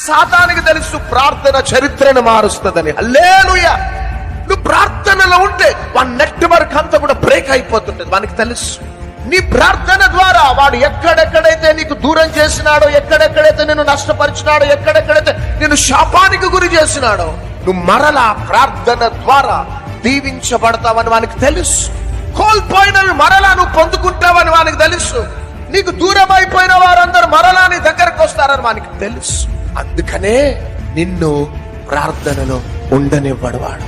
సాతానికి తెలుసు ప్రార్థన చరిత్రను మారుస్తుందని. హల్లెలూయా. నువ్వు ప్రార్థనలో ఉంటే వాడి నెట్వర్క్ అంతా కూడా బ్రేక్ అయిపోతుంటది. వానికి తెలుసు నీ ప్రార్థన ద్వారా వాడు ఎక్కడెక్కడైతే నీకు దూరం చేసినాడో, ఎక్కడెక్కడైతే నిన్ను నష్టపరిచినాడో, ఎక్కడెక్కడైతే నిన్ను శాపానికి గురి చేసినాడో, నువ్వు మరలా ప్రార్థన ద్వారా దీవించబడతావని వానికి తెలుసు. కోల్పోయినవి మరలా నువ్వు పొందుకుంటావని వానికి తెలుసు. నీకు దూరం అయిపోయిన వారందరూ మరలా నీ దగ్గరకు వస్తారని వానికి తెలుసు. అందుకనే నిన్ను ప్రార్థనలో ఉండనివ్వడు వాడు.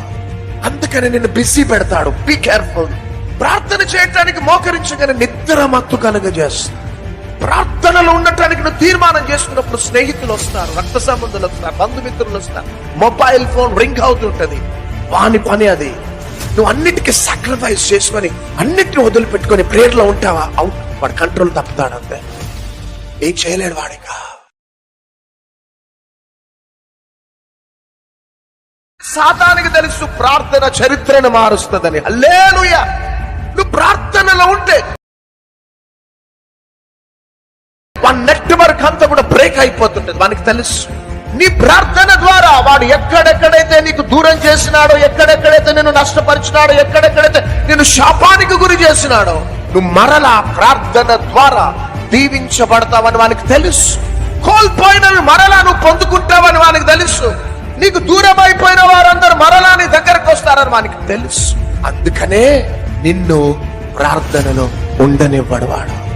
అందుకనే నిన్ను బిజీ పెడతాడు. Be careful. ప్రార్థన చేయటానికి మోకరించగానే నిద్ర మత్తు కలుగజేస్తాడు. ప్రార్థనలో ఉండటానికి నువ్వు తీర్మానం చేసుకున్నప్పుడు స్నేహితులు వస్తారు, రక్త సంబంధులు వస్తారు, బంధుమిత్రులు వస్తారు, మొబైల్ ఫోన్ రింగ్ అవుతుంటది. వాని పని అది. నువ్వు అన్నిటికీ సాక్రిఫైస్ చేసుకొని అన్నిటిని వదిలిపెట్టుకొని ప్రేయర్లో ఉంటావా, అవుట్. వాడు కంట్రోల్ తప్పుతాడు. అంతే, ఏం చేయలేడు వాడిగా. సాతానికి తెలుసు ప్రార్థన చరిత్రను మారుస్తుందని. హల్లెలూయా. నువ్వు ప్రార్థనలో ఉంటే వాడి నెట్వర్క్ అంతా కూడా బ్రేక్ అయిపోతుంటది. వానికి తెలుసు నీ ప్రార్థన ద్వారా వాడు ఎక్కడెక్కడైతే నీకు దూరం చేసినాడో, ఎక్కడెక్కడైతే నిన్ను నష్టపరిచినాడో, ఎక్కడెక్కడైతే నిన్ను శాపానికి గురి చేసినాడో, నువ్వు మరలా ప్రార్థన ద్వారా దీవించబడతావని వానికి తెలుసు. కోల్పోయినవి మరలా నువ్వు పొందుకుంటావని వానికి తెలుసు. నీకు దూరం అయిపోయిన వారందరూ మరలా నీ దగ్గరకు వస్తారని వానికి తెలుసు. అందుకనే నిన్ను ప్రార్థనలో ఉండనివ్వడు వాడు.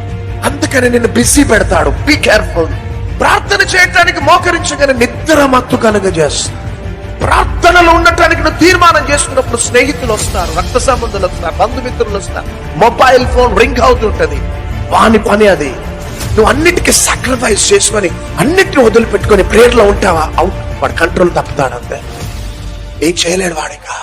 అందుకనే నిన్ను బిజీ పెడతాడు. Be careful. ప్రార్థన చేయటానికి మోకరించగానే నిద్ర మత్తు కలుగజేస్తాడు. ప్రార్థనలో ఉండటానికి నువ్వు తీర్మానం చేసుకున్నప్పుడు స్నేహితులు వస్తారు, రక్త సంబంధులు వస్తారు, బంధుమిత్రులు వస్తారు, మొబైల్ ఫోన్ రింగ్ అవుతుంటది. వాని పని అది. నువ్వు అన్నిటికీ సాక్రిఫైస్ చేసుకొని అన్నిటిని వదిలిపెట్టుకొని ప్రేయర్లో ఉంటావా, అవుట్. వాడు కంట్రోల్ తప్పుతాడు. అంతే, ఏం చేయలేడు వాడిగా.